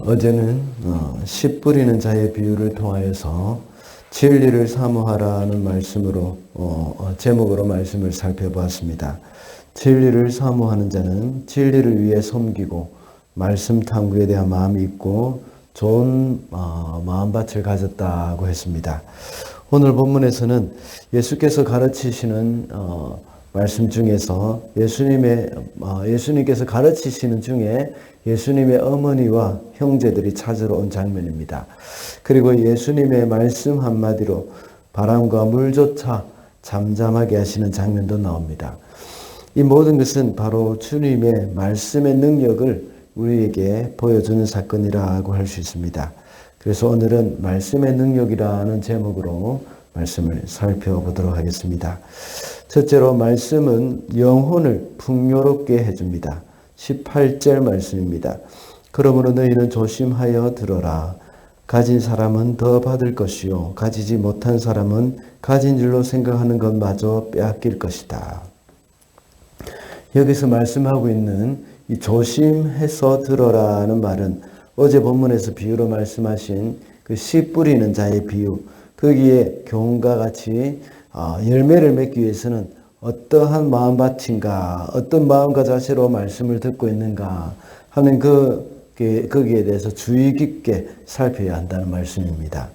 어제는 씨 뿌리는 자의 비유를 통하여서 진리를 사모하라는 말씀으로 제목으로 말씀을 살펴보았습니다. 진리를 사모하는 자는 진리를 위해 섬기고 말씀 탐구에 대한 마음이 있고 좋은 마음밭을 가졌다고 했습니다. 오늘 본문에서는 예수께서 가르치시는 말씀 중에서 예수님께서 가르치시는 중에 예수님의 어머니와 형제들이 찾으러 온 장면입니다. 그리고 예수님의 말씀 한마디로 바람과 물조차 잠잠하게 하시는 장면도 나옵니다. 이 모든 것은 바로 주님의 말씀의 능력을 우리에게 보여주는 사건이라고 할 수 있습니다. 그래서 오늘은 말씀의 능력이라는 제목으로 말씀을 살펴보도록 하겠습니다. 첫째로 말씀은 영혼을 풍요롭게 해줍니다. 18절 말씀입니다. 그러므로 너희는 조심하여 들어라. 가진 사람은 더 받을 것이요 가지지 못한 사람은 가진 줄로 생각하는 것마저 빼앗길 것이다. 여기서 말씀하고 있는 이 조심해서 들어라는 말은 어제 본문에서 비유로 말씀하신 그 씨 뿌리는 자의 비유, 거기에 교훈과 같이 열매를 맺기 위해서는 어떠한 마음밭인가, 어떤 마음과 자세로 말씀을 듣고 있는가 하는 거기에 대해서 주의 깊게 살펴야 한다는 말씀입니다.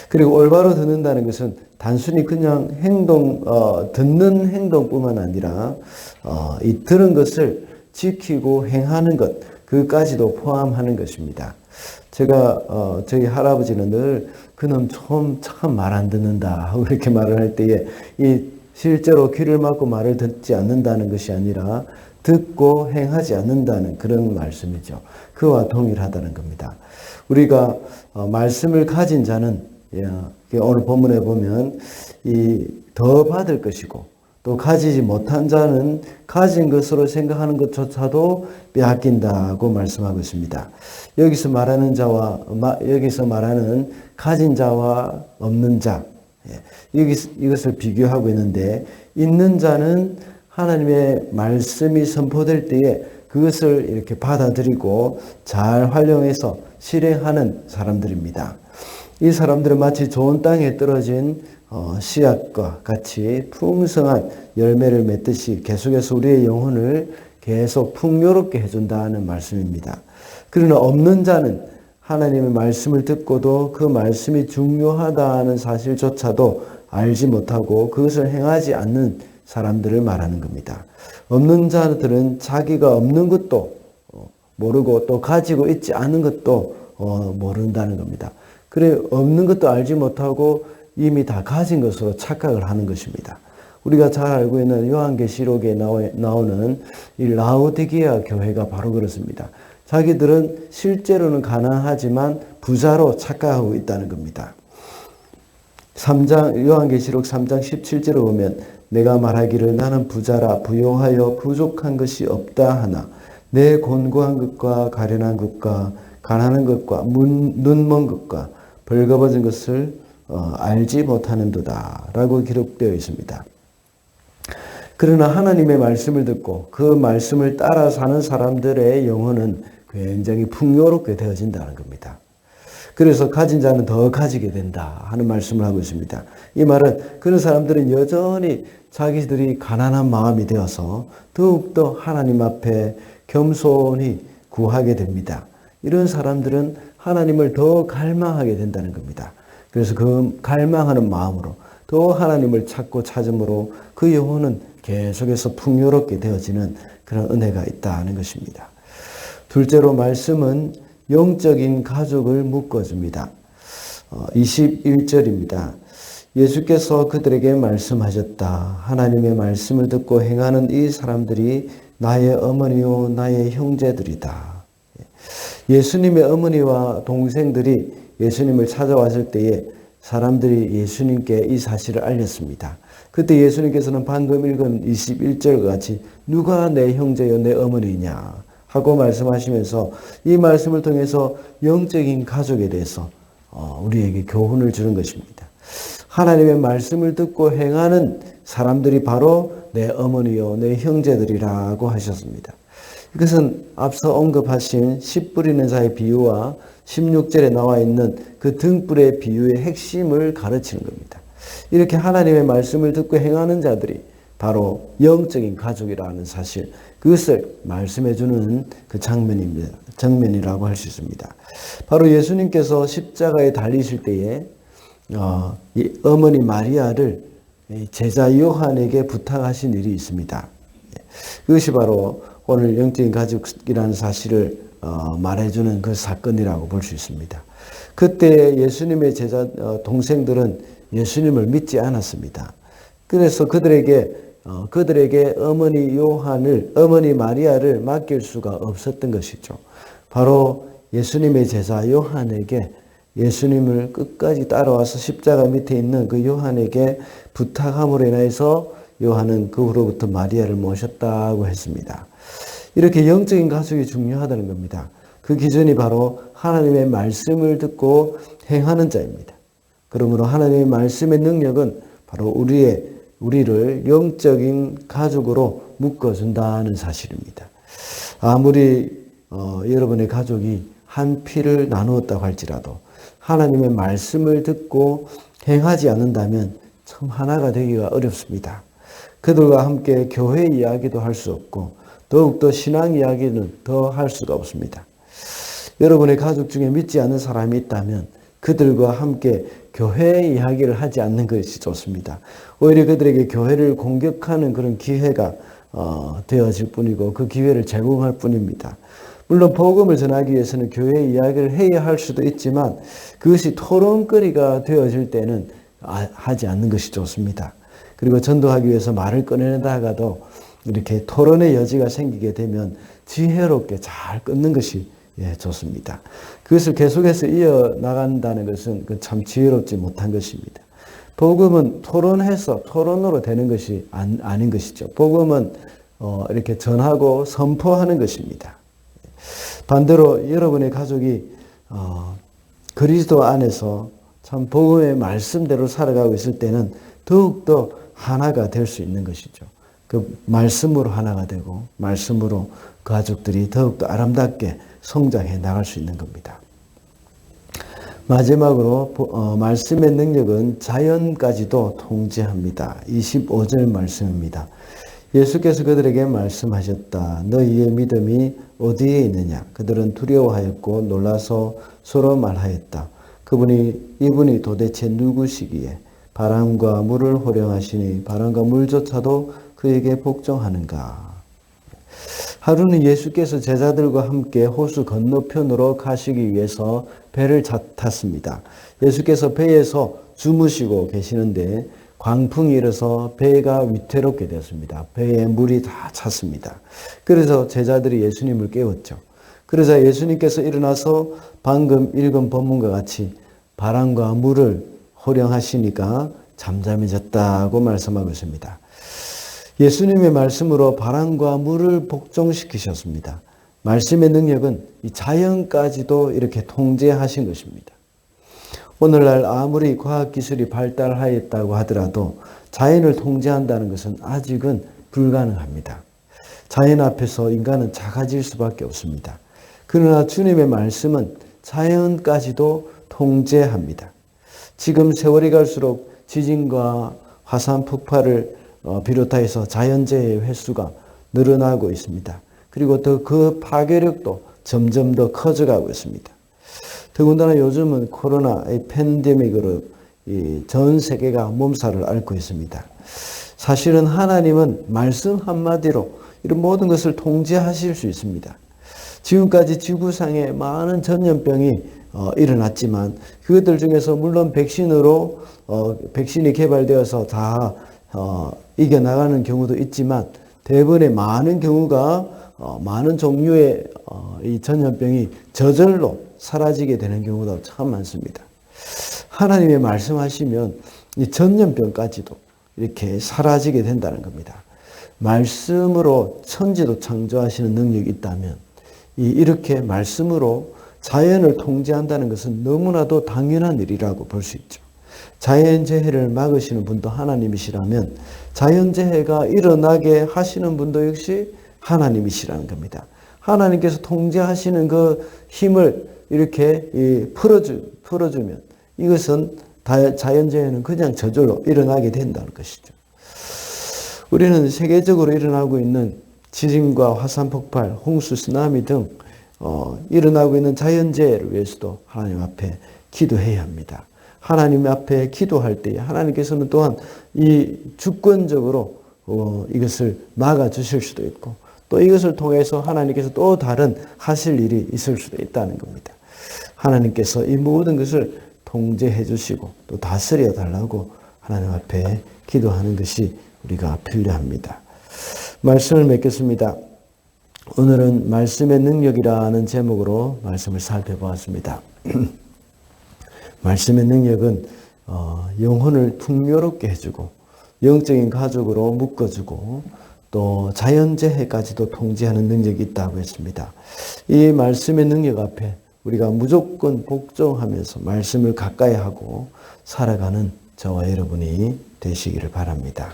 그리고 올바로 듣는다는 것은 단순히 그냥 듣는 행동뿐만 아니라 이 들은 것을 지키고 행하는 것, 그까지도 포함하는 것입니다. 제가 저희 할아버지는 늘 그놈 참 말 안 듣는다 하고 이렇게 말을 할 때에 이 실제로 귀를 막고 말을 듣지 않는다는 것이 아니라 듣고 행하지 않는다는 그런 말씀이죠. 그와 동일하다는 겁니다. 우리가 말씀을 가진 자는 오늘 본문에 보면 더 받을 것이고 또 가지지 못한 자는 가진 것으로 생각하는 것조차도 빼앗긴다고 말씀하고 있습니다. 여기서 말하는 가진 자와 없는 자, 이것을 비교하고 있는데, 있는 자는 하나님의 말씀이 선포될 때에 그것을 이렇게 받아들이고 잘 활용해서 실행하는 사람들입니다. 이 사람들은 마치 좋은 땅에 떨어진 씨앗과 같이 풍성한 열매를 맺듯이 계속해서 우리의 영혼을 계속 풍요롭게 해준다는 말씀입니다. 그러나 없는 자는 하나님의 말씀을 듣고도 그 말씀이 중요하다는 사실조차도 알지 못하고 그것을 행하지 않는 사람들을 말하는 겁니다. 없는 자들은 자기가 없는 것도 모르고 또 가지고 있지 않은 것도 모른다는 겁니다. 그래 없는 것도 알지 못하고 이미 다 가진 것으로 착각을 하는 것입니다. 우리가 잘 알고 있는 요한계시록에 나오는 이 라오디게아 교회가 바로 그렇습니다. 자기들은 실제로는 가난하지만 부자로 착각하고 있다는 겁니다. 요한계시록 3장 17절을 보면 내가 말하기를 나는 부자라 부요하여 부족한 것이 없다 하나 내 곤고한 것과 가련한 것과 가난한 것과 눈먼 것과 벌거벗은 것을 알지 못하는도다 라고 기록되어 있습니다. 그러나 하나님의 말씀을 듣고 그 말씀을 따라 사는 사람들의 영혼은 굉장히 풍요롭게 되어진다는 겁니다. 그래서 가진 자는 더 가지게 된다 하는 말씀을 하고 있습니다. 이 말은 그런 사람들은 여전히 자기들이 가난한 마음이 되어서 더욱더 하나님 앞에 겸손히 구하게 됩니다. 이런 사람들은 하나님을 더 갈망하게 된다는 겁니다. 그래서 그 갈망하는 마음으로 더 하나님을 찾음으로 그 영혼은 계속해서 풍요롭게 되어지는 그런 은혜가 있다는 것입니다. 둘째로 말씀은 영적인 가족을 묶어줍니다. 21절입니다. 예수께서 그들에게 말씀하셨다. 하나님의 말씀을 듣고 행하는 이 사람들이 나의 어머니요 나의 형제들이다. 예수님의 어머니와 동생들이 예수님을 찾아왔을 때에 사람들이 예수님께 이 사실을 알렸습니다. 그때 예수님께서는 방금 읽은 21절과 같이 누가 내 형제요 내 어머니냐 하고 말씀하시면서 이 말씀을 통해서 영적인 가족에 대해서 우리에게 교훈을 주는 것입니다. 하나님의 말씀을 듣고 행하는 사람들이 바로 내 어머니요 내 형제들이라고 하셨습니다. 이것은 앞서 언급하신 씨 뿌리는 자의 비유와 16절에 나와 있는 그 등불의 비유의 핵심을 가르치는 겁니다. 이렇게 하나님의 말씀을 듣고 행하는 자들이 바로 영적인 가족이라는 사실, 그것을 말씀해 주는 그 장면입니다. 정면이라고 할 수 있습니다. 바로 예수님께서 십자가에 달리실 때에 어머니 마리아를 제자 요한에게 부탁하신 일이 있습니다. 그것이 바로 오늘 영적인 가족이라는 사실을 말해주는 그 사건이라고 볼 수 있습니다. 그때 예수님의 제자 동생들은 예수님을 믿지 않았습니다. 그래서 그들에게 어머니 마리아를 맡길 수가 없었던 것이죠. 바로 예수님의 제자 요한에게 예수님을 끝까지 따라와서 십자가 밑에 있는 그 요한에게 부탁함으로 인해서 요한은 그 후로부터 마리아를 모셨다고 했습니다. 이렇게 영적인 가족이 중요하다는 겁니다. 그 기준이 바로 하나님의 말씀을 듣고 행하는 자입니다. 그러므로 하나님의 말씀의 능력은 바로 우리를 영적인 가족으로 묶어준다는 사실입니다. 아무리 여러분의 가족이 한 피를 나누었다고 할지라도 하나님의 말씀을 듣고 행하지 않는다면 참 하나가 되기가 어렵습니다. 그들과 함께 교회 이야기도 할 수 없고 더욱더 신앙 이야기는 더 할 수가 없습니다. 여러분의 가족 중에 믿지 않는 사람이 있다면 그들과 함께 교회 이야기를 하지 않는 것이 좋습니다. 오히려 그들에게 교회를 공격하는 그런 기회가 되어질 뿐이고 그 기회를 제공할 뿐입니다. 물론 복음을 전하기 위해서는 교회 이야기를 해야 할 수도 있지만 그것이 토론거리가 되어질 때는 하지 않는 것이 좋습니다. 그리고 전도하기 위해서 말을 꺼내다가도 이렇게 토론의 여지가 생기게 되면 지혜롭게 잘 끊는 것이 좋습니다. 그것을 계속해서 이어나간다는 것은 참 지혜롭지 못한 것입니다. 복음은 토론으로 되는 것이 아닌 것이죠. 복음은 이렇게 전하고 선포하는 것입니다. 반대로 여러분의 가족이 그리스도 안에서 참 복음의 말씀대로 살아가고 있을 때는 더욱더 하나가 될 수 있는 것이죠. 그 말씀으로 하나가 되고 말씀으로 가족들이 더욱더 아름답게 성장해 나갈 수 있는 겁니다. 마지막으로 말씀의 능력은 자연까지도 통제합니다. 25절 말씀입니다. 예수께서 그들에게 말씀하셨다. 너희의 믿음이 어디에 있느냐? 그들은 두려워하였고 놀라서 서로 말하였다. 이분이 도대체 누구시기에 바람과 물을 호령하시니 바람과 물조차도 그에게 복종하는가? 하루는 예수께서 제자들과 함께 호수 건너편으로 가시기 위해서 배를 탔습니다. 예수께서 배에서 주무시고 계시는데 광풍이 일어서 배가 위태롭게 되었습니다. 배에 물이 다 찼습니다. 그래서 제자들이 예수님을 깨웠죠. 그러자 예수님께서 일어나서 방금 읽은 본문과 같이 바람과 물을 호령하시니까 잠잠해졌다고 말씀하고 있습니다. 예수님의 말씀으로 바람과 물을 복종시키셨습니다. 말씀의 능력은 이 자연까지도 이렇게 통제하신 것입니다. 오늘날 아무리 과학기술이 발달하였다고 하더라도 자연을 통제한다는 것은 아직은 불가능합니다. 자연 앞에서 인간은 작아질 수밖에 없습니다. 그러나 주님의 말씀은 자연까지도 통제합니다. 지금 세월이 갈수록 지진과 화산 폭발을 비롯해서 자연재해의 횟수가 늘어나고 있습니다. 그리고 더 그 파괴력도 점점 더 커져가고 있습니다. 더군다나 요즘은 코로나의 팬데믹으로 전 세계가 몸살을 앓고 있습니다. 사실은 하나님은 말씀 한마디로 이런 모든 것을 통제하실 수 있습니다. 지금까지 지구상에 많은 전염병이 일어났지만 그것들 중에서 물론 백신이 개발되어서 다 이겨나가는 경우도 있지만 대부분의 많은 경우가 많은 종류의 이 전염병이 저절로 사라지게 되는 경우도 참 많습니다. 하나님의 말씀하시면 이 전염병까지도 이렇게 사라지게 된다는 겁니다. 말씀으로 천지도 창조하시는 능력이 있다면 이렇게 말씀으로 자연을 통제한다는 것은 너무나도 당연한 일이라고 볼 수 있죠. 자연재해를 막으시는 분도 하나님이시라면 자연재해가 일어나게 하시는 분도 역시 하나님이시라는 겁니다. 하나님께서 통제하시는 그 힘을 이렇게 풀어주면 이것은 자연재해는 그냥 저절로 일어나게 된다는 것이죠. 우리는 세계적으로 일어나고 있는 지진과 화산 폭발, 홍수, 쓰나미 등 일어나고 있는 자연재해를 위해서도 하나님 앞에 기도해야 합니다. 하나님 앞에 기도할 때 하나님께서는 또한 이 주권적으로 이것을 막아주실 수도 있고 또 이것을 통해서 하나님께서 또 다른 하실 일이 있을 수도 있다는 겁니다. 하나님께서 이 모든 것을 통제해 주시고 또 다스려 달라고 하나님 앞에 기도하는 것이 우리가 필요합니다. 말씀을 맺겠습니다. 오늘은 말씀의 능력이라는 제목으로 말씀을 살펴보았습니다. 말씀의 능력은 영혼을 풍요롭게 해주고 영적인 가족으로 묶어주고 또 자연재해까지도 통제하는 능력이 있다고 했습니다. 이 말씀의 능력 앞에 우리가 무조건 복종하면서 말씀을 가까이 하고 살아가는 저와 여러분이 되시기를 바랍니다.